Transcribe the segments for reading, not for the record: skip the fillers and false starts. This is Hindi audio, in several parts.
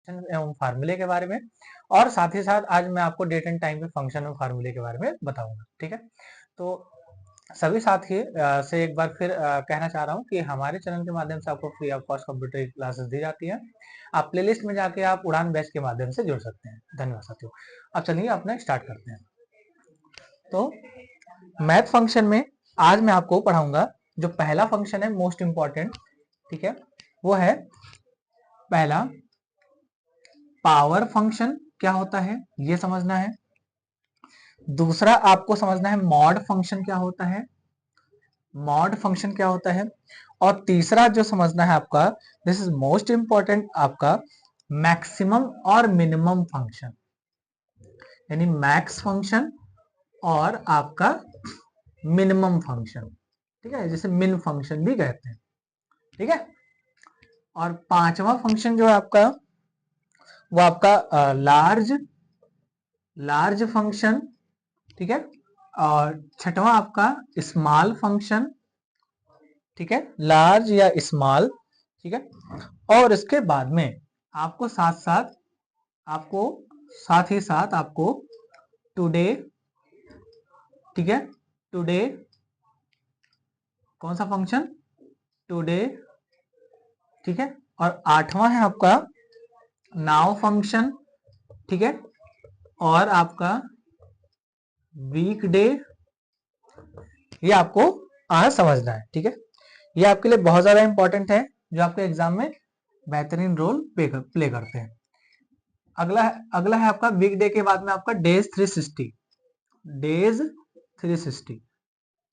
एवं फार्मूले के बारे में, और साथ ही साथ आज मैं आपको डेट एंड टाइम पे फंक्शन और फार्मूले के बारे में बताऊंगा। ठीक है, तो सभी साथी से एक बार फिर कहना चाह रहा हूँ कि हमारे चैनल के माध्यम से आपको फ्री ऑफ कॉस्ट कंप्यूटर की क्लासेस दी जाती हैं। आप प्लेलिस्ट में जाके आप उड़ान बैच के माध्यम से जुड़ सकते हैं। धन्यवाद साथियों। अब चलिए अपना स्टार्ट करते हैं। तो मैथ फंक्शन में आज मैं आपको पढ़ाऊंगा जो पहला फंक्शन है मोस्ट इंपॉर्टेंट, ठीक है, वो है पहला पावर फंक्शन क्या होता है ये समझना है। दूसरा आपको समझना है मॉड फंक्शन क्या होता है, मॉड फंक्शन क्या होता है। और तीसरा जो समझना है आपका, दिस इज मोस्ट इंपॉर्टेंट, आपका मैक्सिमम और मिनिमम फंक्शन, यानी मैक्स फंक्शन और आपका मिनिमम फंक्शन, ठीक है, जिसे मिन फंक्शन भी कहते हैं। ठीक है, और पांचवा फंक्शन जो है आपका वो आपका लार्ज फंक्शन, ठीक है, और छठवां आपका स्मॉल फंक्शन, ठीक है, लार्ज या स्मॉल, ठीक है। और इसके बाद में आपको साथ ही साथ आपको टुडे, ठीक है, टुडे कौन सा फंक्शन, टुडे, ठीक है, और आठवां है आपका नाउ फंक्शन, ठीक है, और आपका वीकडे, ये आपको आज समझना है। ठीक है, ये आपके लिए बहुत ज्यादा इंपॉर्टेंट है, जो आपके एग्जाम में बेहतरीन रोल प्ले करते हैं। अगला है आपका वीक डे के बाद में आपका डेज 360, डेज 360,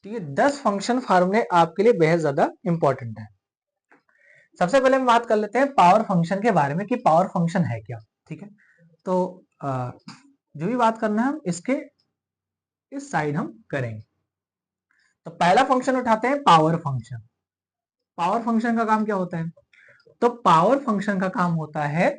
ठीक है। 10 फंक्शन फार्मूले आपके लिए बेहद ज्यादा इंपॉर्टेंट है। सबसे पहले हम बात कर लेते हैं पावर फंक्शन के बारे में कि पावर फंक्शन है क्या। ठीक है, तो जो भी बात करना है हम इसके इस साइड हम करेंगे। तो पहला फंक्शन उठाते हैं पावर फंक्शन। पावर फंक्शन का काम क्या होता है? तो पावर फंक्शन का काम होता है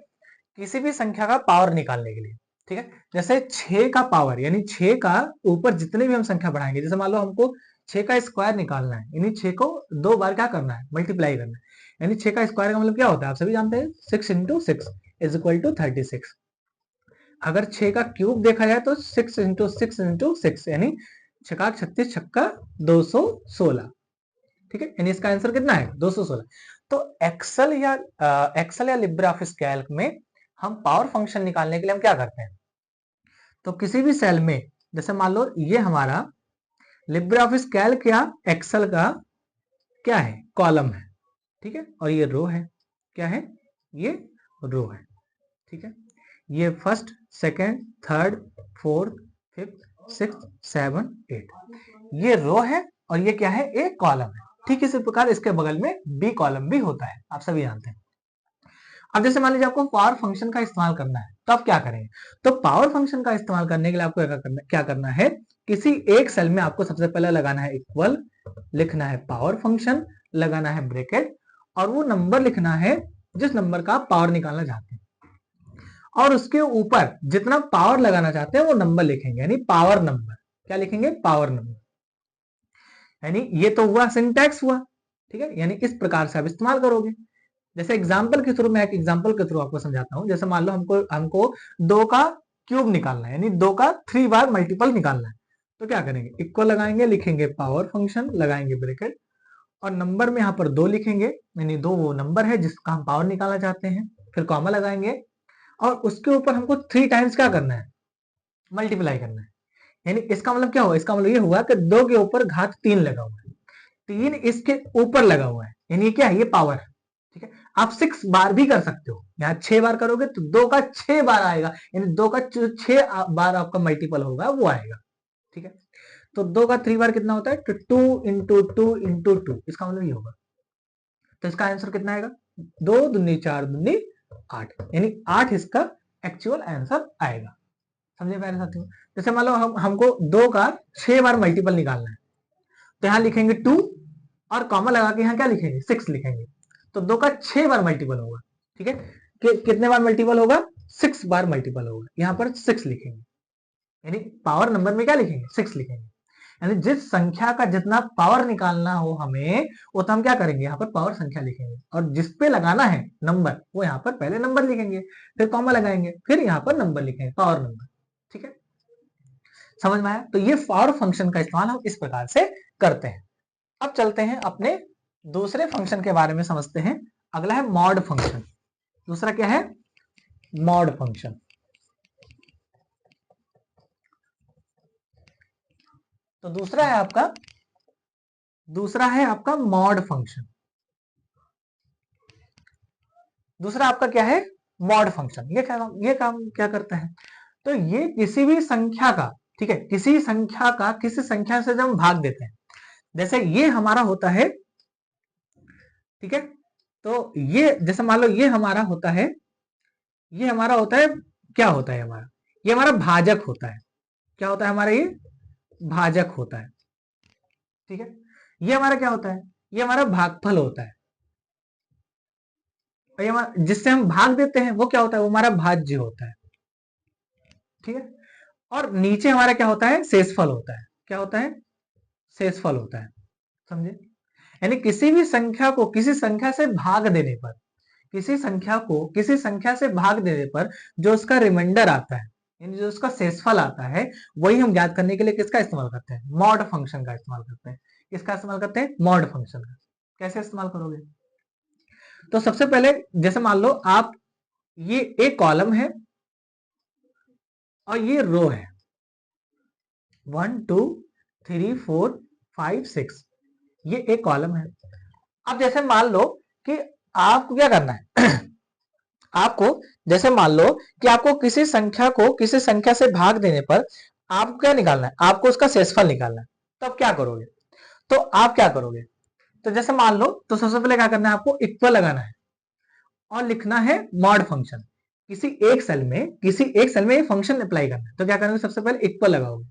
किसी भी संख्या का पावर निकालने के लिए। ठीक है, जैसे 6 का पावर, यानी 6 का ऊपर जितने भी हम संख्या बढ़ाएंगे, जैसे मान लो हमको 6 का स्क्वायर निकालना है, यानी 6 को 2 बार क्या करना है, मल्टीप्लाई करना है। यानी 6 का स्क्वायर का मतलब क्या होता है, आप सभी जानते हैं, 6 इंटू 6 इज इक्वल टू 36। अगर 6 का क्यूब देखा जाए तो 6 इंटू 6 इंटू 6, यानी 6 36 छक्का 216। ठीक है, यानी इसका आंसर कितना है, 216। तो एक्सेल या लिब्रे ऑफिस कैल्क में हम पावर फंक्शन निकालने के लिए हम क्या करते हैं, तो किसी भी सेल में, जैसे मान लो ये हमारा लिब्रे ऑफिस कैल्क या एक्सेल का क्या है, कॉलम है, ठीक है, और ये रो है, क्या है, ये रो है। ठीक है, ये first, second, third, fourth, fifth, six, 7, 8, ये रो है, और ये क्या है, एक कॉलम है। ठीक इसी प्रकार इसके बगल में बी कॉलम भी होता है, आप सभी जानते हैं। अब जैसे मान लीजिए आपको पावर फंक्शन का इस्तेमाल करना है, तो आप क्या करेंगे, तो पावर फंक्शन का इस्तेमाल करने के लिए आपको क्या करना है, किसी एक सेल में आपको सबसे पहले लगाना है इक्वल, लिखना है पावर फंक्शन, लगाना है ब्रैकेट, और वो नंबर लिखना है जिस नंबर का आप पावर निकालना चाहते हैं, और उसके ऊपर जितना पावर लगाना चाहते हैं वो नंबर लिखेंगे, यानी पावर नंबर। क्या लिखेंगे, पावर नंबर। यानी ये तो हुआ सिंटैक्स हुआ, ठीक है, यानी इस प्रकार से आप इस्तेमाल करोगे। जैसे एग्जांपल के थ्रू, मैं एक एग्जांपल के थ्रू आपको समझाता हूं। जैसे मान लो हमको 2 का क्यूब निकालना है, यानी 2 का 3 बार मल्टीपल निकालना है, तो क्या करेंगे, इक्वल लगाएंगे, लिखेंगे पावर फंक्शन, लगाएंगे ब्रैकेट, और नंबर में यहाँ पर 2 लिखेंगे, यानी 2 वो नंबर है जिसका हम पावर निकालना चाहते हैं, फिर कॉमा लगाएंगे, और उसके ऊपर हमको 3 टाइम्स क्या करना है, मल्टीप्लाई करना है। यानी इसका मतलब क्या हुआ, इसका मतलब ये हुआ कि 2 के ऊपर घात 3 लगा हुआ है, 3 इसके ऊपर लगा हुआ है, यानी ये क्या है, ये पावर है। ठीक है, आप 6 बार भी कर सकते हो, यहाँ 6 बार करोगे तो 2 का 6 बार आएगा, यानी 2 का 6 बार आपका मल्टीपल होगा वो आएगा। ठीक है, तो 2 का 3 बार कितना होता है, तो 2 इंटू 2 इंटू 2, इसका मतलब ये होगा। तो इसका आंसर कितना आएगा, 2 दूनी 4 दूनी 8, यानी 8 इसका एक्चुअल आंसर आएगा। समझे प्यारे साथियों? जैसे मान लो हमको 2 का 6 बार मल्टीपल निकालना है, तो यहाँ लिखेंगे 2, और कॉमा लगा के यहाँ क्या लिखेंगे, 6 लिखेंगे, तो 2 का 6 बार मल्टीपल होगा। ठीक है, कितने बार मल्टीपल होगा, 6 बार मल्टीपल होगा, यहाँ पर 6 लिखेंगे, यानी पावर नंबर में क्या लिखेंगे, 6 लिखेंगे। यानी जिस संख्या का जितना पावर निकालना हो हमें, वो तो हम क्या करेंगे, यहाँ पर पावर संख्या लिखेंगे, और जिस पे लगाना है नंबर, वो यहाँ पर पहले नंबर लिखेंगे, फिर कॉमा लगाएंगे, फिर यहाँ पर नंबर लिखेंगे, पावर नंबर। ठीक है, समझ में आया? तो ये फॉर फंक्शन का इस्तेमाल हम इस प्रकार से करते हैं। अब चलते हैं अपने दूसरे फंक्शन के बारे में समझते हैं। अगला है मॉड फंक्शन। दूसरा क्या है? Mod function. तो दूसरा है आपका मॉड फंक्शन। दूसरा आपका क्या है? Mod function. ये काम क्या करता है? तो ये किसी भी संख्या का, ठीक है, किसी संख्या का किसी संख्या से जब हम भाग देते हैं, जैसे ये हमारा होता है, ठीक है, तो ये जैसे मान लो ये हमारा होता है, ये हमारा होता है, क्या होता है हमारा? ये हमारा भाजक होता है। क्या होता है हमारा? ये भाजक होता है। ठीक है, ये हमारा क्या होता है? ये हमारा भागफल होता है। और ये हमारा जिससे हम भाग देते हैं वो क्या होता है? वो हमारा भाज्य होता है। ठीक है, और नीचे हमारा क्या होता है? शेषफल होता है। क्या होता है? शेषफल होता है। समझे? यानी किसी भी संख्या को किसी संख्या से भाग देने पर, किसी संख्या को किसी संख्या से भाग देने पर जो उसका रिमाइंडर आता है, यानी जो उसका शेषफल आता है, वही हम ज्ञात करने के लिए किसका इस्तेमाल करते हैं? मॉड फंक्शन का इस्तेमाल करते हैं। किसका इस्तेमाल करते हैं? मॉड फंक्शन का। कैसे इस्तेमाल करोगे? तो सबसे पहले जैसे मान लो आप, ये एक कॉलम है और ये रो है, 1 2 3 4 5 6, ये एक कॉलम है। अब जैसे मान लो कि आपको क्या करना है आपको जैसे मान लो कि आपको किसी संख्या को किसी संख्या से भाग देने पर आपको क्या निकालना है? आपको उसका शेषफल निकालना है। तो आप क्या करोगे? तो जैसे मान लो, तो सबसे पहले क्या करना है? आपको इक्वल लगाना है और लिखना है मॉड फंक्शन। किसी एक सेल में ये फंक्शन अप्लाई करना है। तो क्या करोगे? सबसे पहले इक्वल लगाओगे,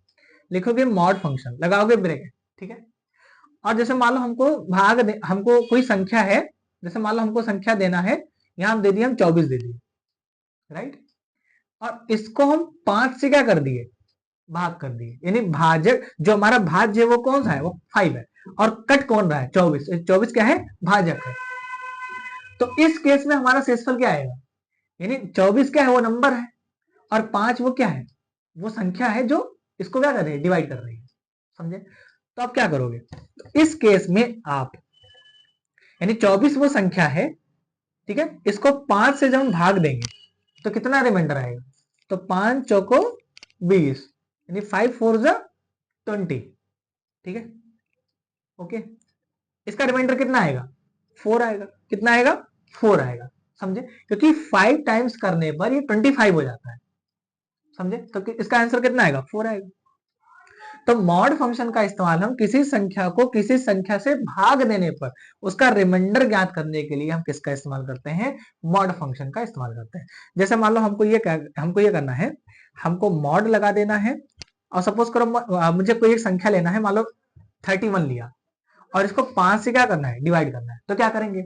लिखोगे मॉड फंक्शन, लगाओगे ब्रैकेट। ठीक है, और जैसे मान लो हमको कोई संख्या है, जैसे मान लो हमको संख्या देना है, यहां हम दे दिए, हम 24 दे दिए, राइट, और इसको हम 5 से क्या कर दिए? भाग कर दिए। यानी भाजक जो हमारा भाज्य है वो कौन सा है? वो 5 है, और कट कौन रहा है? 24। 24 क्या है? भाजक है। तो इस केस में हमारा शेषफल क्या आएगा? यानी 24 क्या है? वो नंबर है, और 5 वो क्या है? वो संख्या है जो इसको क्या कर रही है? डिवाइड कर रही है। समझे? तो आप क्या करोगे? तो इस केस में आप, यानी 24 वो संख्या है, ठीक है, इसको 5 से जब हम भाग देंगे तो कितना रिमाइंडर आएगा? तो 5 चौको 20, यानी 5 4 जा 20। ठीक है, ओके, इसका रिमाइंडर कितना आएगा? 4 आएगा। कितना आएगा? 4 आएगा। समझे? क्योंकि 5 टाइम्स करने पर ये 25 हो जाता है। समझे? तो इसका आंसर कितना आएगा? 4 आएगा। तो मॉड फंक्शन का इस्तेमाल हम किसी संख्या को किसी संख्या से भाग देने पर उसका रिमाइंडर ज्ञात करने के लिए हम किसका इस्तेमाल करते हैं? मॉड फंक्शन का इस्तेमाल करते हैं। जैसे मान लो हमको ये करना है, हमको मॉड लगा देना है, और सपोज करो मुझे कोई एक संख्या लेना है, मान लो 31 लिया, और इसको 5 से क्या करना है? डिवाइड करना है। तो क्या करेंगे?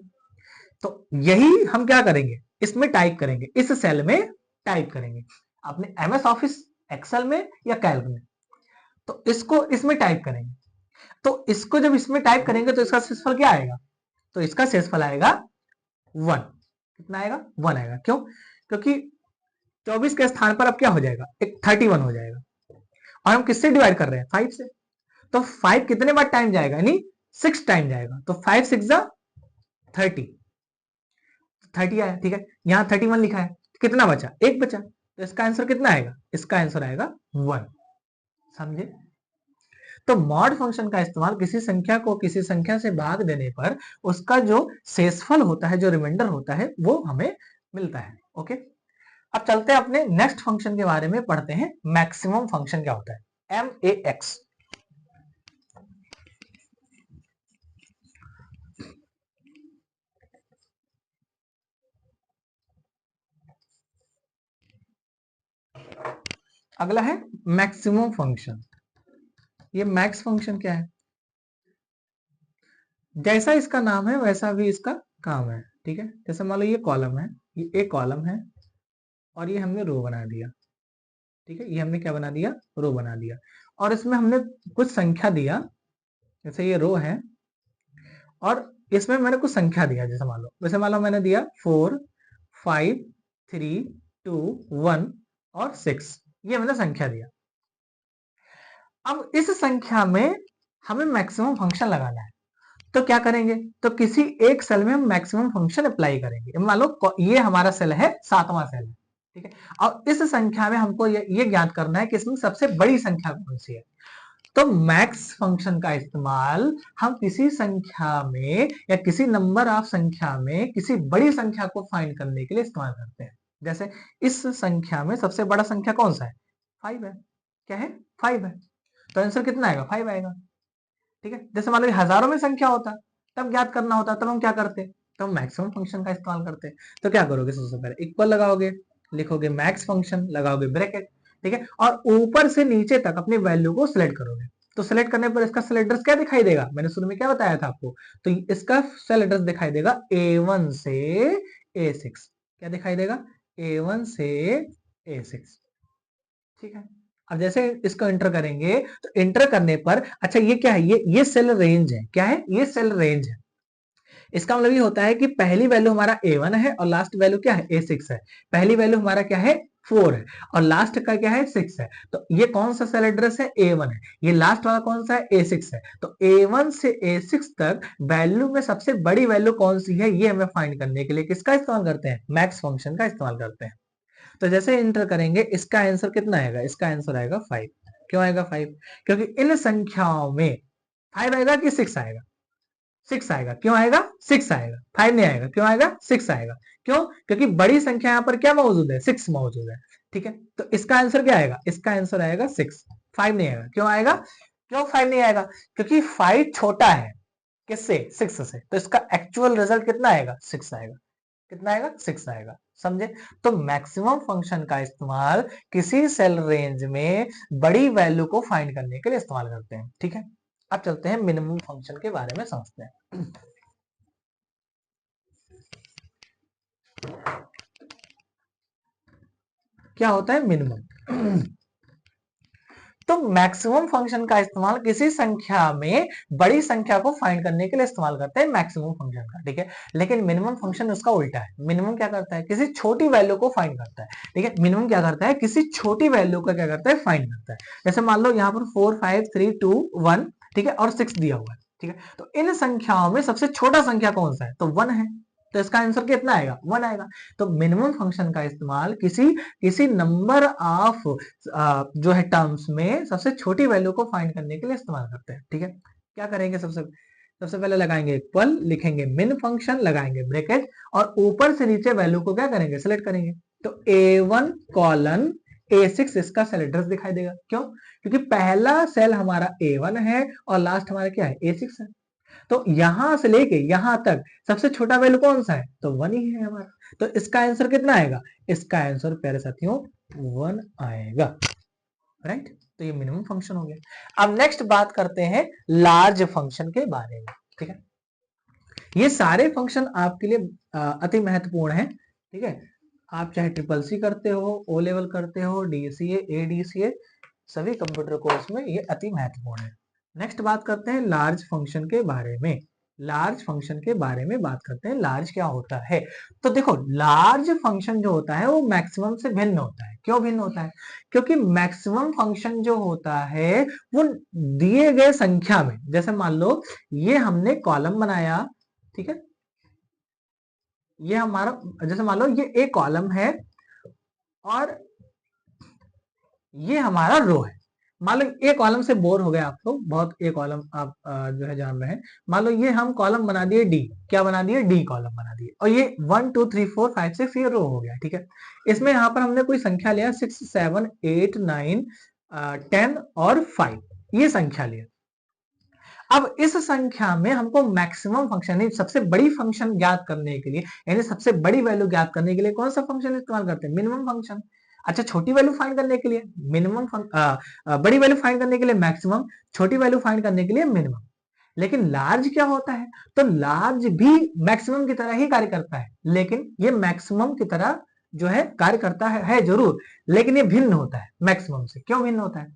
तो यही हम क्या करेंगे? इसमें टाइप करेंगे, इस सेल में टाइप करेंगे, अपने एमएस ऑफिस एक्सेल में या कैल्क में। तो इसको इसमें टाइप करेंगे। तो इसको जब इसमें टाइप करेंगे तो इसका शेषफल क्या आएगा? तो इसका शेषफल आएगा 1। कितना आएगा? 1 आएगा। क्यों? क्योंकि 24 के स्थान पर अब क्या हो जाएगा? एक 31 हो जाएगा, और हम किससे डिवाइड कर रहे हैं? 5 से। तो 5 कितने बार टाइम जाएगा? यानी 6 टाइम जाएगा। तो 5 6 जा 30, 30 आया। ठीक है, यहां 31 लिखा है, कितना बचा? एक बचा। तो इसका आंसर कितना आएगा? इसका आंसर आएगा 1। समझे? तो मॉड फंक्शन का इस्तेमाल किसी संख्या को किसी संख्या से भाग देने पर उसका जो शेषफल होता है, जो रिमाइंडर होता है, वो हमें मिलता है। ओके, अब चलते हैं अपने नेक्स्ट फंक्शन के बारे में पढ़ते हैं। मैक्सिमम फंक्शन क्या होता है? MAX। अगला है मैक्सिमम फंक्शन। ये मैक्स फंक्शन क्या है? जैसा इसका नाम है वैसा भी इसका काम है। ठीक है, जैसे मान लो ये कॉलम है, ये एक कॉलम है, और ये हमने रो बना दिया। ठीक है, ये हमने क्या बना दिया? रो बना दिया। और इसमें हमने कुछ संख्या दिया, जैसे ये रो है और इसमें मैंने कुछ संख्या दिया, जैसे मान लो मैंने दिया 4 5 3 2 1 और 6, ये मैंने संख्या दिया। अब इस संख्या में हमें मैक्सिमम फंक्शन लगाना है, तो क्या करेंगे, तो किसी एक सेल में हम मैक्सिमम फंक्शन अप्लाई करेंगे। मान लो ये हमारा सेल है, 7वां सेल है, ठीक है। और इस संख्या में हमको ये ज्ञात करना है कि इसमें सबसे बड़ी संख्या कौन सी है। तो मैक्स फंक्शन का इस्तेमाल हम किसी संख्या में या किसी नंबर ऑफ संख्या में किसी बड़ी संख्या को फाइंड करने के लिए इस्तेमाल करते हैं। जैसे इस संख्या में सबसे बड़ा संख्या कौन सा है, 5 है। क्या है, 5 है, तो आंसर कितना आएगा, 5 आएगा, ठीक है। जैसे मान लो हजारों में संख्या होता, तब ज्ञात करना होता, तब हम क्या करते, तो मैक्सिमम फंक्शन का इस्तेमाल करते। तो क्या करोगे, सबसे पहले इक्वल लगाओगे, लिखोगे मैक्स फंक्शन, लगाओगे ब्रैकेट, ठीक है, और ऊपर से नीचे तक अपनी वैल्यू को सिलेक्ट करोगे। तो सिलेक्ट करने पर इसका सेल एड्रेस क्या दिखाई देगा, मैंने शुरू में क्या बताया था आपको, तो इसका सेल एड्रेस दिखाई देगा A1 से A6। क्या दिखाई देगा, A1 से A6, ठीक है। अब जैसे इसको एंटर करेंगे, तो एंटर करने पर, अच्छा ये क्या है, ये सेल रेंज है, क्या है, ये सेल रेंज है। इसका मतलब ये होता है कि पहली वैल्यू हमारा A1 है और लास्ट वैल्यू क्या है, A6 है। पहली वैल्यू हमारा क्या है, 4 है और लास्ट का क्या है, 6 है। तो ये कौन सा सेल एड्रेस है, A1 है। ये लास्ट वाला कौन सा है, A6 है। तो A1 से A6 तक वैल्यू में सबसे बड़ी वैल्यू कौन सी है, ये हमें फाइंड करने के लिए किसका इस्तेमाल करते हैं, मैक्स फंक्शन का इस्तेमाल करते हैं। तो जैसे एंटर करेंगे, इसका आंसर कितना आएगा, इसका आंसर आएगा 5। क्यों आएगा 5, क्योंकि इन संख्याओं में 5 आएगा कि 6 आएगा, 6 आएगा। क्यों आएगा, 6 आएगा, 5 नहीं आएगा। क्यों आएगा, 6 आएगा। क्यों, क्योंकि बड़ी संख्या यहाँ पर क्या मौजूद है, 6 मौजूद है, ठीक है। तो इसका आंसर क्या आएगा, इसका आंसर आएगा 6, 5 नहीं आएगा। क्यों आएगा, क्यों 5 नहीं आएगा, क्योंकि 5 छोटा है किससे, 6 से। तो इसका एक्चुअल रिजल्ट कितना आएगा, 6 आएगा। कितना आएगा, 6 आएगा, समझे। तो मैक्सिमम फंक्शन का इस्तेमाल किसी सेल रेंज में बड़ी वैल्यू को फाइंड करने के लिए इस्तेमाल करते हैं, ठीक है। अब चलते हैं मिनिमम फंक्शन के बारे में समझते हैं। क्या होता है मिनिमम, तो मैक्सिमम फंक्शन का इस्तेमाल किसी संख्या में बड़ी संख्या को फाइंड करने के लिए इस्तेमाल करते हैं मैक्सिमम फंक्शन का, ठीक है। लेकिन मिनिमम फंक्शन उसका उल्टा है। मिनिमम क्या करता है, किसी छोटी वैल्यू को फाइंड करता है, ठीक है। मिनिमम क्या करता है, किसी छोटी वैल्यू का क्या करता है, फाइंड करता है। जैसे मान लो यहाँ पर 4 5 3 2 1, ठीक है, और 6 दिया हुआ है, ठीक है। तो इन संख्याओं में सबसे छोटा संख्या कौन सा है, तो 1 है। तो इसका आंसर कितना आएगा, 1 आएगा। तो मिनिमम फंक्शन का इस्तेमाल किसी किसी नंबर ऑफ जो है टर्म्स में सबसे छोटी वैल्यू को फाइंड करने के लिए इस्तेमाल करते हैं, ठीक है। क्या करेंगे, सबसे सबसे पहले लगाएंगे इक्वल, लिखेंगे मिन फंक्शन, लगाएंगे ब्रैकेट और ऊपर से नीचे वैल्यू को क्या करेंगे, सिलेक्ट करेंगे। तो A1 कॉलन A6 इसका सेल एड्रेस दिखाई देगा। क्यों, क्योंकि पहला सेल हमारा A1 है और लास्ट हमारा क्या है, A6 है। तो यहां से लेके यहां तक सबसे छोटा वैल्यू कौन सा है, तो 1 ही है हमारा। तो इसका आंसर कितना आएगा, इसका आंसर प्यारे साथियों 1 आएगा, राइट। तो ये मिनिमम फंक्शन हो गया। अब नेक्स्ट बात करते हैं लार्ज फंक्शन के बारे में, ठीक है। ये सारे फंक्शन आपके लिए अति महत्वपूर्ण है, ठीक है। आप चाहे ट्रिपल सी करते हो, ओ लेवल करते हो, डीसीए, एडीसीए, सभी कंप्यूटर कोर्स में ये अति महत्वपूर्ण है। नेक्स्ट बात करते हैं लार्ज फंक्शन के बारे में। लार्ज फंक्शन के बारे में बात करते हैं, लार्ज क्या होता है। तो देखो, लार्ज फंक्शन जो होता है वो मैक्सिमम से भिन्न होता है। क्यों भिन्न होता है, क्योंकि मैक्सिमम फंक्शन जो होता है वो दिए गए संख्या में, जैसे मान लो ये हमने कॉलम बनाया, ठीक है, ये हमारा, जैसे मान लो ये एक कॉलम है और ये हमारा रो है। मान लो एक कॉलम से बोर हो गए आप लोग बहुत, एक कॉलम आप जो है जान रहे हैं। मान लो ये हम कॉलम बना दिए डी, क्या बना दिए, डी कॉलम बना दिए, और ये 1 2 3 4 5 6 ये रो हो गया, ठीक है। इसमें यहाँ पर हमने कोई संख्या लिया 6 7 8 9 10 और 5, ये संख्या लिया। अब इस संख्या में हमको मैक्सिमम फंक्शन, सबसे बड़ी फंक्शन ज्ञात करने के लिए, यानी सबसे बड़ी वैल्यू ज्ञात करने के लिए कौन सा फंक्शन इस्तेमाल करते हैं, मिनिमम फंक्शन। अच्छा, छोटी वैल्यू फाइंड करने के लिए मिनिमम, बड़ी वैल्यू फाइंड करने के लिए मैक्सिमम, छोटी वैल्यू फाइंड करने के लिए मिनिमम। लेकिन लार्ज क्या होता है, तो लार्ज भी मैक्सिमम की तरह ही कार्य करता है, लेकिन ये मैक्सिमम की तरह जो है कार्य करता है जरूर, लेकिन ये भिन्न होता है मैक्सिमम से। क्यों भिन्न होता है,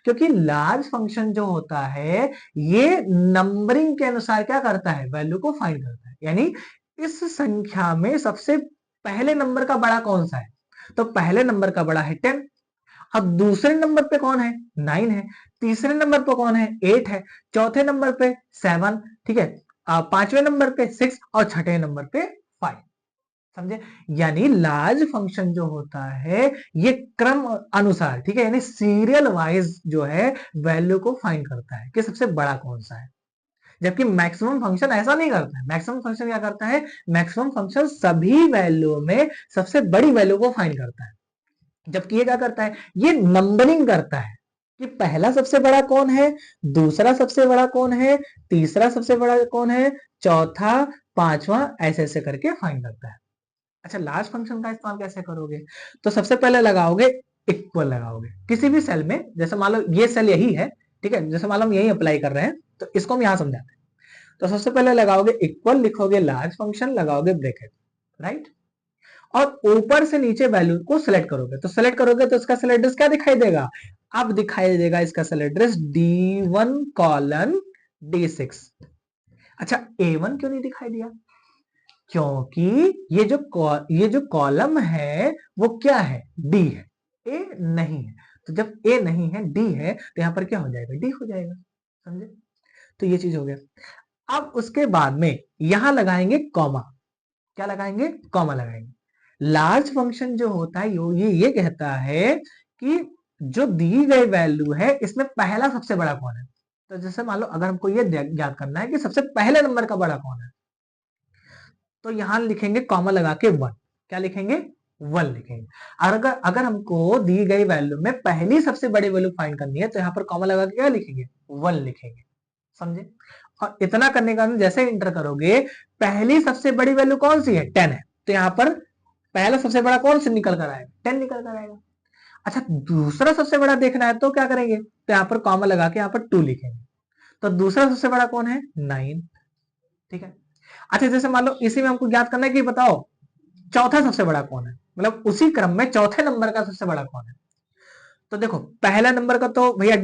क्योंकि लार्ज फंक्शन जो होता है ये नंबरिंग के अनुसार क्या करता है, वैल्यू को फाइंड करता है। यानी इस संख्या में सबसे पहले नंबर का बड़ा कौन सा है, तो पहले नंबर का बड़ा है 10। अब दूसरे नंबर पे कौन है, 9 है। तीसरे नंबर पे कौन है, 8 है। चौथे नंबर पे 7, ठीक है। पांचवें नंबर पे 6 और छठे नंबर पे 5। समझे? यानी लार्ज फंक्शन जो होता है ये क्रम अनुसार, ठीक है, यानी सीरियल वाइज जो है वैल्यू को फाइंड करता है कि सबसे बड़ा कौन सा है। जबकि मैक्सिमम फंक्शन ऐसा नहीं करता है। मैक्सिमम फंक्शन क्या करता है, मैक्सिमम फंक्शन सभी वैल्यू में सबसे बड़ी वैल्यू को फाइंड करता है। जबकि ये क्या करता है, ये नंबरिंग करता है कि पहला सबसे बड़ा कौन है, दूसरा सबसे बड़ा कौन है, तीसरा सबसे बड़ा कौन है, चौथा, पांचवा, ऐसे ऐसे करके फाइंड करता है। अच्छा, लार्ज फंक्शन का इस्तेमाल कैसे करोगे, तो सबसे पहले लगाओगे इक्वल, लगाओगे किसी भी सेल में। जैसे मान लो ये सेल यही है, ठीक है, जैसे मान लो हम यही अप्लाई कर रहे हैं, तो इसको हम यहां समझाते हैं। तो सबसे पहले लगाओगे इक्वल, लिखोगे लार्ज फंक्शन, लगाओगे ब्रैकेट, राइट। और ऊपर से नीचे वैल्यू को सिलेक्ट करोगे, तो सिलेक्ट करोगे तो इसका सेल एड्रेस क्या दिखाई देगा, अब दिखाई देगा इसका cell address D1 colon D6। अच्छा, A1 क्यों नहीं दिखाई दिया, क्योंकि ये जो कॉलम है वो क्या है, डी है, ए नहीं है। तो जब ए नहीं है, डी है, तो यहां पर क्या हो जाएगा, डी हो जाएगा। समझे? तो ये चीज हो गया। अब उसके बाद में यहां लगाएंगे कॉमा। क्या लगाएंगे, कॉमा लगाएंगे। लार्ज फंक्शन जो होता है ये कहता है कि जो दी गई वैल्यू है इसमें पहला सबसे बड़ा कौन है। तो जैसे मान लो अगर हमको ये ज्ञात करना है कि सबसे पहले नंबर का बड़ा कौन है, तो यहां लिखेंगे कॉमा लगा के 1। क्या लिखेंगे, 1 लिखेंगे। और अगर अगर हमको दी गई वैल्यू में पहली सबसे बड़ी वैल्यू फाइंड करनी है, तो यहां पर कॉमा लगा के क्या लिखेंगे, 1 लिखेंगे। समझे? और इतना करने का जैसे इंटर करोगे, पहली सबसे बड़ी वैल्यू कौन सी है, 10 है, तो यहां पर पहला सबसे बड़ा कौन सा निकल कर आएगा, 10 निकल कर आएगा। अच्छा, दूसरा सबसे बड़ा देखना है तो क्या करेंगे, तो यहां पर कॉमा लगा के यहां पर 2 लिखेंगे। तो दूसरा सबसे बड़ा कौन है, 9। ठीक है। अच्छा, जैसे मान लो इसी में हमको ज्ञात करना है कि बताओ चौथा सबसे बड़ा कौन है, मतलब उसी क्रम में चौथे नंबर का सबसे बड़ा कौन है। तो देखो, पहला नंबर का तो भैया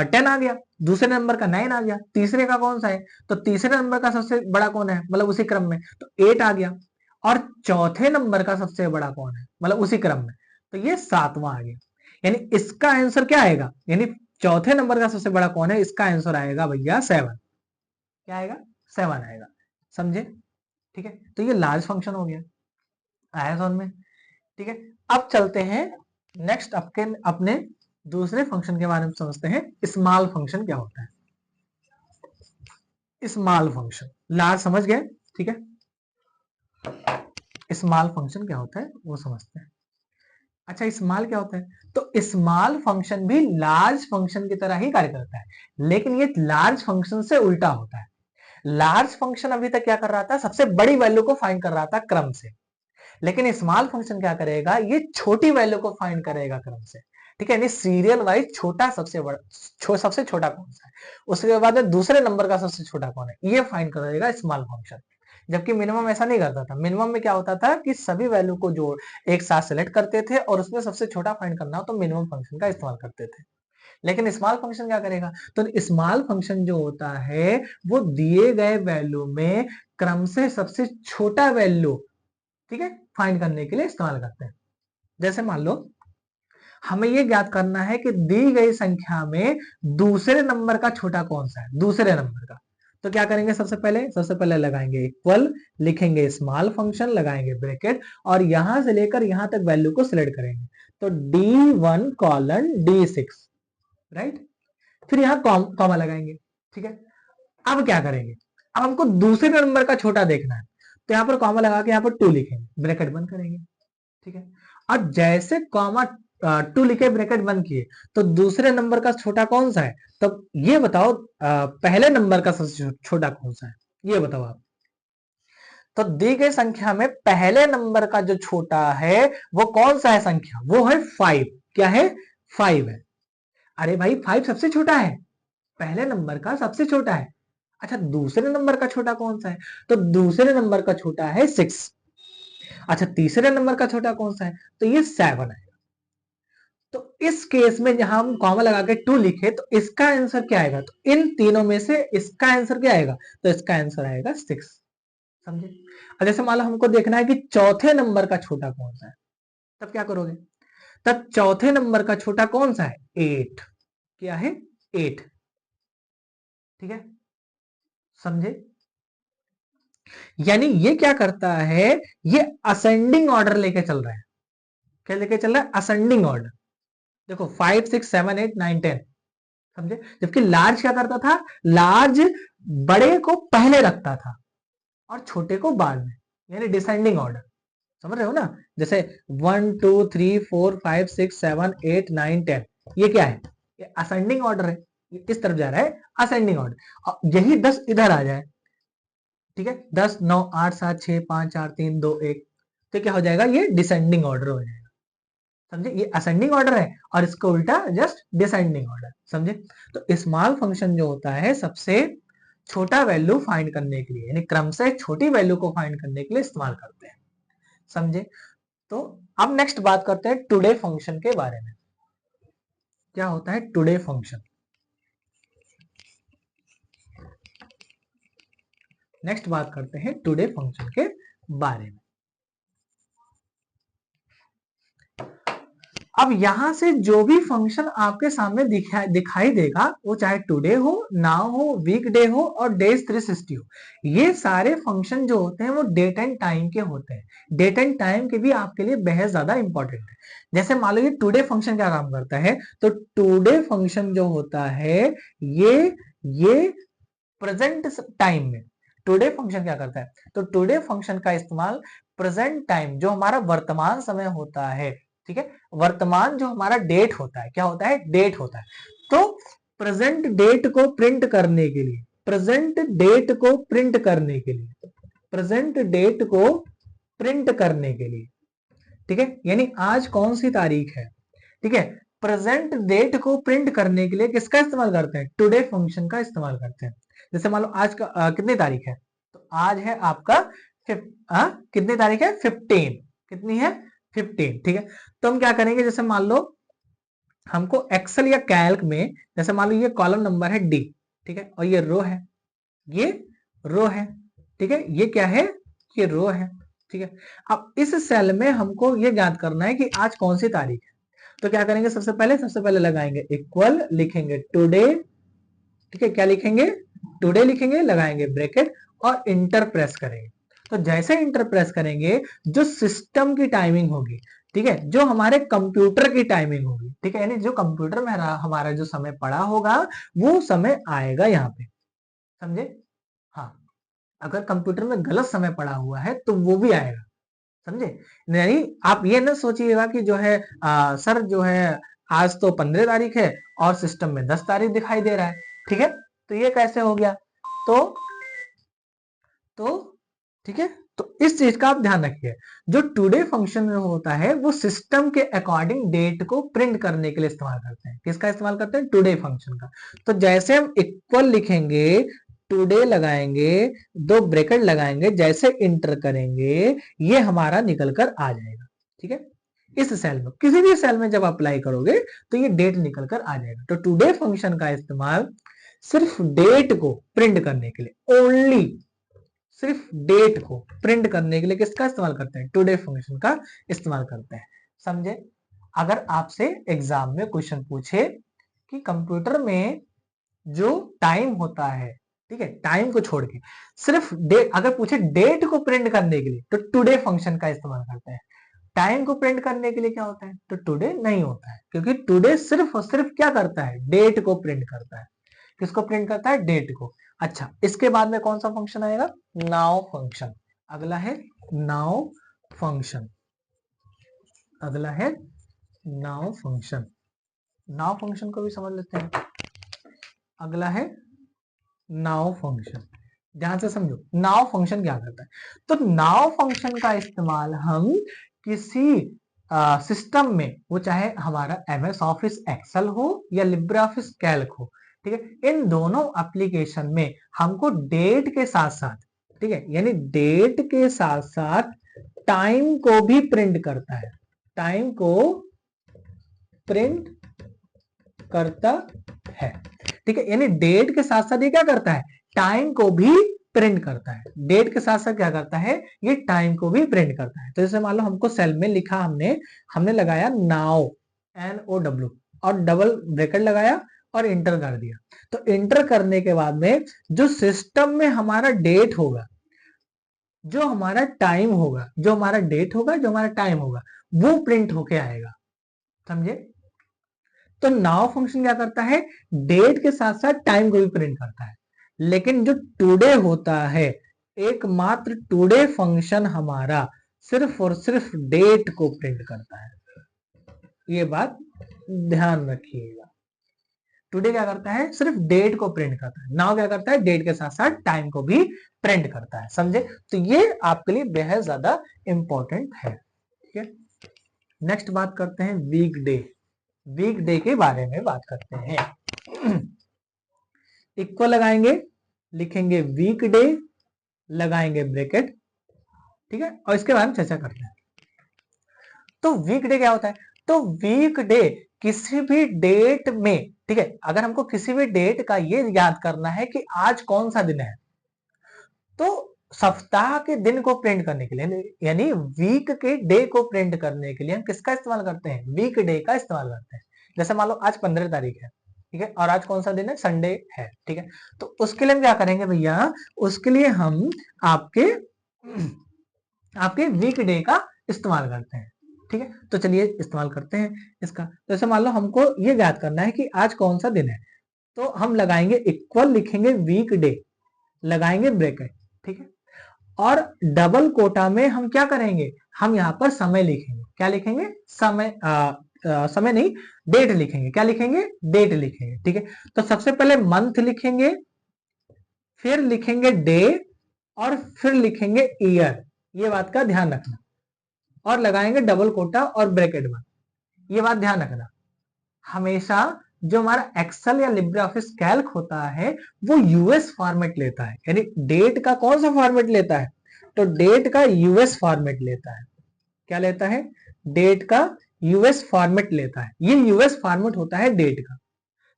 10 आ गया, दूसरे नंबर का 9 आ गया, तीसरे का कौन सा है, तो तीसरे नंबर का सबसे बड़ा कौन है, मतलब उसी क्रम में, तो 8 आ गया। और चौथे नंबर का सबसे बड़ा कौन है, मतलब उसी क्रम में, तो ये 7वां आ गया। यानी इसका आंसर क्या आएगा, यानी चौथे नंबर का सबसे बड़ा कौन है, इसका आंसर आएगा भैया 7। क्या आएगा, 7 आएगा। समझे? ठीक है। तो ये लार्ज फंक्शन हो गया, आया समझ में? ठीक है। अब चलते हैं नेक्स्ट अपने दूसरे फंक्शन के बारे में समझते हैं, स्मॉल फंक्शन क्या होता है। स्मॉल फंक्शन, लार्ज समझ गए, ठीक है। स्मॉल फंक्शन क्या होता है वो समझते हैं। अच्छा, स्मॉल क्या होता है, तो स्मॉल फंक्शन भी लार्ज फंक्शन की तरह ही कार्य करता है, लेकिन ये लार्ज फंक्शन से उल्टा होता है। लार्ज फंक्शन अभी तक क्या कर रहा था, सबसे बड़ी वैल्यू को फाइंड कर रहा था क्रम से, लेकिन स्मॉल फंक्शन क्या करेगा, ये छोटी वैल्यू को फाइंड करेगा क्रम से। ठीक है, यानी सीरियल वाइज छोटा सबसे बड़ा, सबसे छोटा कौन सा है, उसके बाद दूसरे नंबर का सबसे छोटा कौन है, ये फाइंड करेगा स्मॉल फंक्शन। जबकि मिनिमम ऐसा नहीं करता था। मिनिमम में क्या होता था कि सभी वैल्यू को जोड़ एक साथ सेलेक्ट करते थे और उसमें सबसे छोटा फाइंड करना हो तो मिनिमम फंक्शन का इस्तेमाल करते थे। लेकिन स्मॉल फंक्शन क्या करेगा, तो स्मॉल फंक्शन जो होता है वो दिए गए वैल्यू में क्रम से सबसे छोटा वैल्यू, ठीक है, फाइंड करने के लिए इस्तेमाल करते हैं। जैसे मान लो हमें यह ज्ञात करना है कि दी गई संख्या में दूसरे नंबर का छोटा कौन सा है, दूसरे नंबर का। तो क्या करेंगे, सबसे पहले लगाएंगे इक्वल, लिखेंगे स्मॉल फंक्शन, लगाएंगे ब्रैकेट, और यहां से लेकर यहां तक वैल्यू को सिलेक्ट करेंगे। तो D1 कॉलन D6, राइट। फिर यहां कॉमा लगाएंगे। ठीक है। अब क्या करेंगे, अब हमको दूसरे नंबर का छोटा देखना है, तो यहां पर कॉमा लगा के यहां पर 2 लिखेंगे, ब्रैकेट बंद करेंगे। ठीक है। और जैसे कॉमा 2 लिखे, ब्रैकेट बंद किए, तो दूसरे नंबर का छोटा कौन सा है, तो ये बताओ पहले नंबर का सबसे छोटा कौन सा है, ये बताओ आप। तो दी गई संख्या में पहले नंबर का जो छोटा है वो कौन सा है संख्या, वो है 5। क्या है, 5 है। अरे भाई, 5 सबसे छोटा है, पहले नंबर का सबसे छोटा है। अच्छा, दूसरे नंबर का छोटा कौन सा है, तो दूसरे नंबर का छोटा है 6। अच्छा, तीसरे नंबर का छोटा कौन सा है, तो ये 7 है। तो इस केस में जहां हम कॉमा लगा के 2 लिखे तो इसका आंसर क्या आएगा, तो इन तीनों में से इसका आंसर क्या आएगा, तो इसका आंसर आएगा 6। समझे। अब जैसे मान लो हमको देखना है कि चौथे नंबर का छोटा कौन सा है, तब क्या करोगे, तब चौथे नंबर का छोटा कौन सा है, 8। क्या है, 8। ठीक है, समझे। यानी ये क्या करता है, ये असेंडिंग ऑर्डर लेके चल रहा है। क्या लेके चल रहा है, असेंडिंग ऑर्डर। देखो 5 6 7 8 9 10, समझे। जबकि लार्ज क्या करता था, लार्ज बड़े को पहले रखता था और छोटे को बाद में, यानी डिसेंडिंग ऑर्डर। समझ रहे हो ना। जैसे 1 2 3 4 5 6 7 8 9 10, ये क्या है, ये असेंडिंग ऑर्डर है, ये इस तरफ जा रहा है, असेंडिंग ऑर्डर। और यही 10 इधर आ जाए, ठीक है, 10 9 8 7 6 5 4 3 2 1, तो क्या हो जाएगा, ये डिसेंडिंग ऑर्डर हो जाएगा। समझे, ये असेंडिंग ऑर्डर है और इसका उल्टा जस्ट डिसेंडिंग ऑर्डर। समझे। तो स्मॉल फंक्शन जो होता है सबसे छोटा वैल्यू फाइंड करने के लिए, यानी क्रम से छोटी वैल्यू को फाइंड करने के लिए इस्तेमाल करते हैं। समझे। तो अब नेक्स्ट बात करते हैं टुडे फंक्शन के बारे में। क्या होता है टुडे फंक्शन, नेक्स्ट बात करते हैं टुडे फंक्शन के बारे में। अब यहां से जो भी फंक्शन आपके सामने दिखाई देगा, वो चाहे टुडे हो, नाउ हो, वीकडे हो और डेज 360 हो, ये सारे फंक्शन जो होते हैं वो डेट एंड टाइम के होते हैं। डेट एंड टाइम के भी आपके लिए बेहद ज्यादा इंपॉर्टेंट है। जैसे मान लो ये टुडे फंक्शन क्या काम करता है, तो टुडे फंक्शन जो होता है ये प्रेजेंट टाइम में, टुडे फंक्शन क्या करता है, तो टुडे फंक्शन का इस्तेमाल प्रेजेंट टाइम, जो हमारा वर्तमान समय होता है, ठीक है, वर्तमान जो हमारा डेट होता है, क्या होता है, डेट होता है, तो प्रेजेंट डेट को प्रिंट करने के लिए, प्रेजेंट डेट को प्रिंट करने के लिए, प्रेजेंट डेट को प्रिंट करने के लिए, ठीक है, यानी आज कौन सी तारीख है, ठीक है, प्रेजेंट डेट को प्रिंट करने के लिए किसका इस्तेमाल करते हैं, टुडे फंक्शन का इस्तेमाल करते हैं। जैसे मान लो आज का कितनी तारीख है, तो आज है आपका कितनी तारीख है, 15। कितनी है, 15। ठीक है, तो हम क्या करेंगे, जैसे मान लो हमको एक्सेल या कैल्क में, जैसे मान लो ये कॉलम नंबर है डी, ठीक है, और ये रो है, ये रो है, ठीक है, ये क्या है, ये रो है, ठीक है। अब इस सेल में हमको ये ज्ञात करना है कि आज कौन सी तारीख है, तो क्या करेंगे, सबसे पहले लगाएंगे इक्वल, लिखेंगे टुडे, ठीक है, क्या लिखेंगे, टुडे लिखेंगे, लगाएंगे ब्रैकेट और इंटर प्रेस करेंगे। तो जैसे इंटर प्रेस करेंगे, जो सिस्टम की टाइमिंग होगी, ठीक है, जो हमारे कंप्यूटर की टाइमिंग होगी, ठीक है, यानी जो कंप्यूटर में हमारा जो समय पड़ा होगा वो समय आएगा यहाँ पे। समझे। हाँ, अगर कंप्यूटर में गलत समय पड़ा हुआ है तो वो भी आएगा। समझे। नहीं, आप ये ना सोचिएगा कि जो है सर जो है आज तो 15 तारीख है और सिस्टम में 10 तारीख दिखाई दे रहा है, ठीक है, तो ये कैसे हो गया, तो तो ठीक है, तो इस चीज का आप ध्यान रखिए। जो टुडे फंक्शन में होता है वो सिस्टम के अकॉर्डिंग डेट को प्रिंट करने के लिए इस्तेमाल करते हैं। किसका इस्तेमाल करते हैं, टुडे फंक्शन का। तो जैसे हम इक्वल लिखेंगे, टुडे लगाएंगे, दो ब्रैकेट लगाएंगे, जैसे इंटर करेंगे ये हमारा निकल कर आ जाएगा। ठीक है, इस सेल में, किसी भी सेल में जब अप्लाई करोगे तो ये डेट निकल कर आ जाएगा। तो टुडे फंक्शन का इस्तेमाल सिर्फ डेट को प्रिंट करने के लिए, ओनली सिर्फ डेट को प्रिंट करने के लिए किसका इस्तेमाल करते हैं, टुडे फंक्शन का इस्तेमाल करते हैं। समझे। अगर आपसे एग्जाम में क्वेश्चन पूछे कि कंप्यूटर में जो टाइम होता है, ठीक है, टाइम को छोड़ के सिर्फ डेट, अगर पूछे डेट को प्रिंट करने के लिए तो टुडे फंक्शन का इस्तेमाल करते हैं। टाइम को प्रिंट करने के लिए क्या होता है, तो टुडे नहीं होता है, क्योंकि टुडे सिर्फ और सिर्फ क्या करता है, डेट को प्रिंट करता है। किसको प्रिंट करता है, डेट को। अच्छा, इसके बाद में कौन सा फंक्शन आएगा, नाउ फंक्शन। अगला है नाउ फंक्शन, अगला है नाउ फंक्शन। नाउ फंक्शन को भी समझ लेते हैं। अगला है नाउ फंक्शन, ध्यान से समझो नाउ फंक्शन क्या करता है। तो नाउ फंक्शन का इस्तेमाल हम किसी सिस्टम में, वो चाहे हमारा एमएस ऑफिस एक्सेल हो या लिब्रे ऑफिस कैल्क हो, ठीक है, इन दोनों एप्लीकेशन में हमको डेट के साथ साथ, ठीक है, यानी डेट के साथ साथ टाइम को भी प्रिंट करता है, टाइम को प्रिंट करता है, ठीक है। यानी डेट के साथ साथ ये क्या करता है, टाइम को भी प्रिंट करता है। डेट के साथ साथ क्या करता है, ये टाइम को भी प्रिंट करता है। तो जैसे मान लो हमको सेल में लिखा, हमने लगाया नाउ, NOW, और डबल ब्रैकेट लगाया और इंटर कर दिया। तो इंटर करने के बाद में जो सिस्टम में हमारा डेट होगा, जो हमारा टाइम होगा, जो हमारा डेट होगा, जो हमारा टाइम होगा, वो प्रिंट होके आएगा, समझे। तो नाउ फंक्शन क्या करता है, डेट के साथ साथ टाइम को भी प्रिंट करता है। लेकिन जो टुडे होता है, एकमात्र टुडे फंक्शन हमारा सिर्फ और सिर्फ डेट को प्रिंट करता है। ये बात ध्यान रखिएगा। टुडे क्या करता है, सिर्फ डेट को प्रिंट करता है। नाउ क्या करता है, डेट के साथ साथ टाइम को भी प्रिंट करता है, समझे। तो ये आपके लिए बेहद ज्यादा इंपॉर्टेंट है, ठीक है। नेक्स्ट बात करते हैं वीकडे। वीकडे के बारे में बात करते हैं। इक्वल लगाएंगे, लिखेंगे वीकडे, लगाएंगे ब्रैकेट, ठीक है, और इसके बारे में चर्चा करते हैं। तो वीकडे क्या होता है, तो वीकडे किसी भी डेट में, ठीक है, अगर हमको किसी भी डेट का ये याद करना है कि आज कौन सा दिन है, तो सप्ताह के दिन को प्रिंट करने के लिए, यानी वीक के डे को प्रिंट करने के लिए हम किसका इस्तेमाल करते हैं, वीक डे का इस्तेमाल करते हैं। जैसे मान लो आज 15 तारीख है, ठीक है, और आज कौन सा दिन है, संडे है, ठीक है। तो उसके लिए हम क्या करेंगे भैया, उसके लिए हम आपके वीक डे का इस्तेमाल करते हैं, ठीक है। तो चलिए इस्तेमाल करते हैं इसका। तो जैसे मान लो हमको ये याद करना है कि आज कौन सा दिन है, तो हम लगाएंगे इक्वल, लिखेंगे वीक डे, लगाएंगे ब्रैकेट, ठीक है, और डबल कोटा में हम क्या करेंगे, हम यहाँ पर समय लिखेंगे। क्या लिखेंगे, समय, समय नहीं, डेट लिखेंगे। क्या लिखेंगे, डेट लिखेंगे, ठीक है। तो सबसे पहले मंथ लिखेंगे, फिर लिखेंगे डे, और फिर लिखेंगे ईयर। ये बात का ध्यान रखना, और लगाएंगे डबल कोटा और ब्रैकेट में। ये बात ध्यान रखना, हमेशा जो हमारा एक्सेल या लिब्रे ऑफिस कैल्क होता है वो यूएस फॉर्मेट लेता है। यानी डेट का कौन सा फॉर्मेट लेता है, तो डेट का यूएस फॉर्मेट लेता है। क्या लेता है, डेट का यूएस फॉर्मेट लेता है। ये यूएस फॉर्मेट होता है डेट का,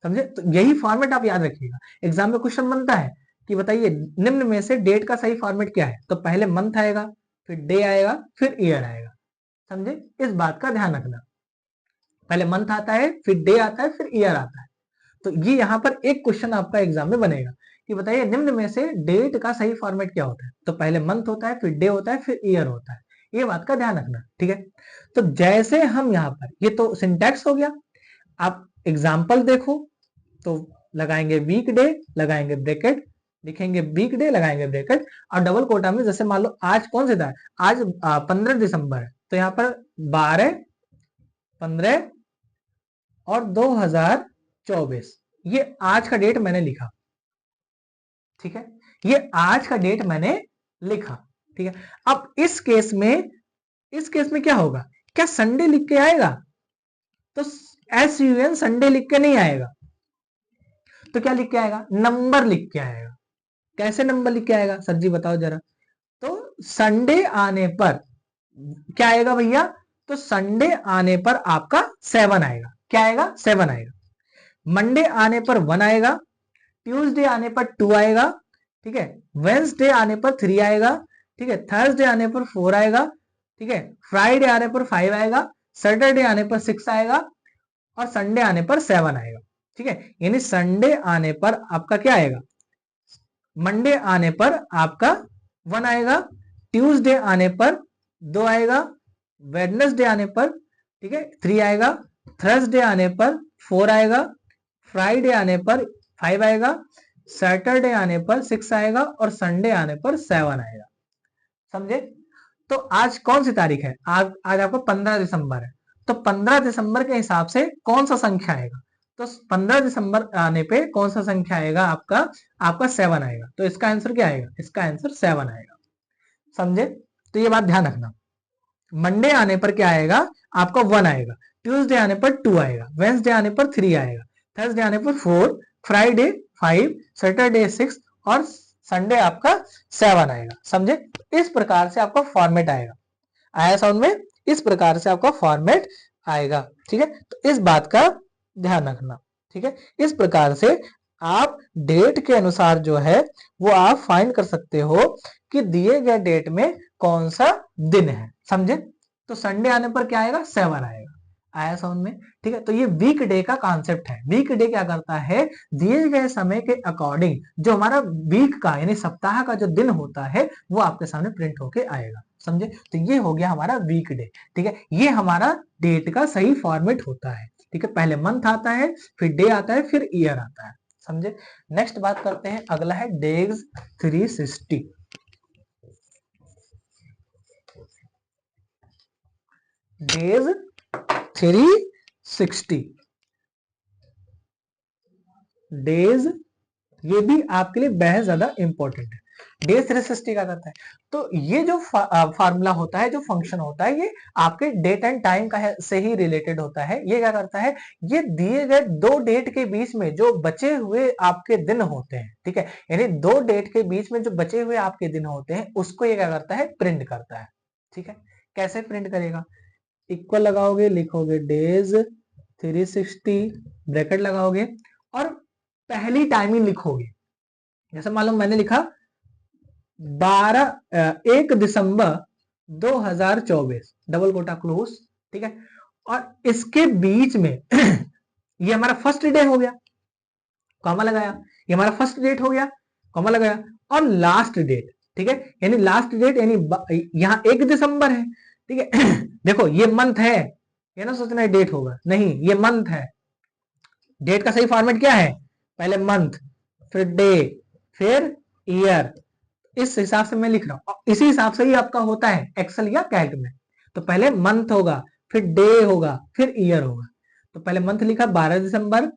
समझे। तो यही फॉर्मेट आप याद रखिएगा। एग्जाम में क्वेश्चन बनता है कि बताइए निम्न में से डेट का सही फॉर्मेट क्या है, तो पहले मंथ आएगा, फिर डे आएगा, फिर ईयर आएगा, समझे। इस बात का ध्यान रखना, पहले मंथ आता है, फिर डे आता है, फिर ईयर आता है। तो ये यहाँ पर एक क्वेश्चन आपका एग्जाम में बनेगा कि बताइए निम्न में से डेट का सही फॉर्मेट क्या होता है, तो पहले मंथ होता है, फिर डे होता है, फिर ईयर होता है। ये बात का ध्यान रखना, ठीक है। तो जैसे हम यहाँ पर, ये तो सिंटैक्स हो गया। आप एग्जाम्पल देखो, तो लगाएंगे वीक डे, लगाएंगे ब्रैकेट, लिखेंगे वीक डे, लगाएंगे ब्रैकेट, और डबल कोटा में जैसे मान लो आज कौन सा था, आज 15 दिसंबर है, तो यहाँ पर 12, 15 और 2024, ये आज का डेट मैंने लिखा, ठीक है। ये आज का डेट मैंने लिखा, ठीक है। अब इस केस में क्या होगा, क्या संडे लिख के आएगा, तो SUN संडे लिख के नहीं आएगा, तो क्या लिख के आएगा, नंबर लिख के आएगा। कैसे नंबर लिख के आएगा सर जी, बताओ जरा। तो संडे आने पर क्या आएगा भैया, तो संडे आने पर आपका 7 आएगा। क्या आएगा, 7 आएगा। मंडे आने पर 1 आएगा, ट्यूसडे आने पर 2 आएगा, ठीक है, वेंसडे आने पर 3 आएगा, ठीक है, थर्सडे आने पर 4 आएगा, ठीक है, फ्राइडे आने पर 5 आएगा, सैटरडे आने पर 6 आएगा, और संडे आने पर 7 आएगा, ठीक है। यानी संडे आने पर आपका क्या आएगा, मंडे आने पर आपका 1 आएगा, ट्यूसडे आने पर 2 आएगा, वेडनेसडे आने पर, ठीक है, 3 आएगा, थर्सडे आने पर 4 आएगा, फ्राइडे आने पर 5 आएगा, सैटरडे आने पर 6 आएगा, और संडे आने पर 7 आएगा, समझे। तो आज कौन सी तारीख है, आज आपको 15 दिसंबर है, तो 15 दिसंबर के हिसाब से कौन सा संख्या आएगा, तो 15 दिसंबर आने पे कौन सा संख्या आएगा, आपका 7 आएगा। तो इसका आंसर क्या आएगा, इसका आंसर 7 आएगा, समझे। तो ये बात ध्यान रखना, मंडे आने पर क्या आएगा, आपका 1 आएगा, ट्यूसडे आने पर 2 आएगा, वेंसडे आने पर 3 आएगा, थर्सडे आने पर 4, फ्राइडे 5, सैटरडे 6, और संडे आपका 7 आएगा, समझे। इस प्रकार से आपका फॉर्मेट आएगा। आया साउंड में, इस प्रकार से आपका फॉर्मेट आएगा। ठीक है, तो इस बात का ध्यान रखना। ठीक है, इस प्रकार से आप डेट के अनुसार जो है वो आप फाइंड कर सकते हो कि दिए गए डेट में कौन सा दिन है। समझे? तो संडे आने पर क्या आएगा? 7 आएगा। आया समझ में? ठीक है, तो ये वीक डे का कॉन्सेप्ट है। वीक डे क्या करता है, दिए गए समय के अकॉर्डिंग जो हमारा वीक का यानी सप्ताह का जो दिन होता है वो आपके सामने प्रिंट होके आएगा। समझे? तो ये हो गया हमारा वीक डे। ठीक है, ये हमारा डेट का सही फॉर्मेट होता है। ठीक है, पहले मंथ आता है, फिर डे आता है, फिर ईयर आता है। समझे? नेक्स्ट बात करते हैं, अगला है डेज 360। डेज 360 डेज, ये भी आपके लिए बेहद ज्यादा इंपॉर्टेंट है। डेज 360 का करता है, तो ये जो फार्मूला होता है, जो फंक्शन होता है, ये आपके डेट एंड टाइम का से ही रिलेटेड होता है। ये क्या करता है, ये दिए गए दो डेट के बीच में जो बचे हुए आपके दिन होते हैं, ठीक है, यानी दो डेट के बीच में जो बचे हुए आपके दिन होते हैं उसको ये क्या करता है, प्रिंट करता है। ठीक है, कैसे प्रिंट करेगा, इक्वल लगाओगे, लिखोगे डेज 360, ब्रैकेट लगाओगे और पहली टाइमिंग लिखोगे। जैसे मालूम मैंने लिखा 1 दिसंबर 2024, डबल कोटा क्लोज। ठीक है, और इसके बीच में ये हमारा फर्स्ट डे हो गया, कॉमा लगाया, ये हमारा फर्स्ट डेट हो गया, कॉमा लगाया, और लास्ट डेट। ठीक है, यानी लास्ट डेट यानी यहां 1 दिसंबर है। ठीक है देखो ये मंथ है, ये ना सोचना है डेट होगा, नहीं, ये मंथ है। डेट का सही फॉर्मेट क्या है, पहले मंथ, फिर डे, फिर ईयर। इस हिसाब से मैं लिख रहा हूं, इसी हिसाब से ही आपका होता है एक्सेल या कैल्क में। तो पहले मंथ होगा, फिर डे होगा, फिर ईयर होगा। तो पहले मंथ लिखा 12 दिसंबर,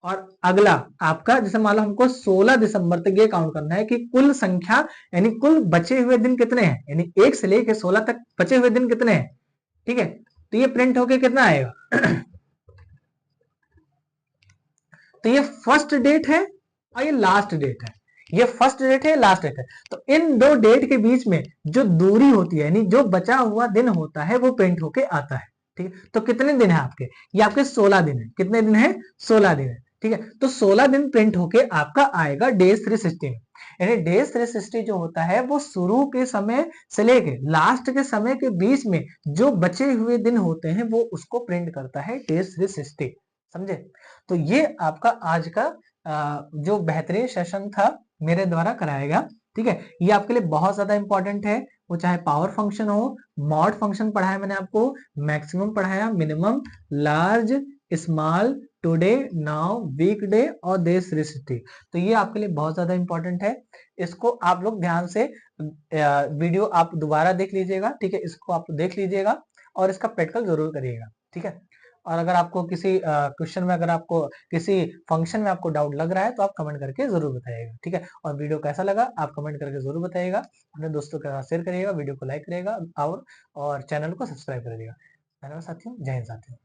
और अगला आपका जैसे मान लो हमको 16 दिसंबर तक ये काउंट करना है कि कुल संख्या यानी कुल बचे हुए दिन कितने हैं, यानी 1 से लेकर 16 तक बचे हुए दिन कितने हैं। ठीक है, तो ये प्रिंट होके कितना आएगा तो ये फर्स्ट डेट है और ये लास्ट डेट है, ये फर्स्ट डेट है, लास्ट डेट है। तो इन दो डेट के बीच में जो दूरी होती है यानी जो बचा हुआ दिन होता है वो प्रिंट होके आता है। ठीक है, तो कितने दिन है आपके, ये आपके 16 दिन है। कितने दिन है, 16 दिन है। ठीक है, तो 16 दिन प्रिंट होके आपका आएगा डेज 360 में। यानी डेज 360 जो होता है वो शुरू के समय से लेके लास्ट के समय के बीच में जो बचे हुए दिन होते हैं वो उसको प्रिंट करता है डेज 360। समझे? तो ये आपका आज का जो बेहतरीन सेशन था मेरे द्वारा कराया गया। ठीक है, ये आपके लिए बहुत ज्यादा इंपॉर्टेंट है, वो चाहे पावर फंक्शन हो, मॉड फंक्शन पढ़ाया मैंने आपको, मैक्सिमम पढ़ाया, minimum, large, small, today, now, week day और डेज 360। तो ये आपके लिए बहुत ज्यादा इंपॉर्टेंट है। इसको आप लोग ध्यान से वीडियो आप दोबारा देख लीजिएगा। ठीक है, इसको आप देख लीजिएगा और इसका प्रैक्टिकल जरूर करिएगा। ठीक है, और अगर आपको किसी क्वेश्चन में, अगर आपको किसी फंक्शन में आपको डाउट लग रहा है तो आप कमेंट करके जरूर बताइएगा। ठीक है, और वीडियो कैसा लगा आप कमेंट करके जरूर बताइएगा, अपने दोस्तों के साथ शेयर करिएगा, वीडियो को लाइक करिएगा और चैनल को सब्सक्राइब करिएगा। धन्यवाद साथियों, जय हिंद साथियों।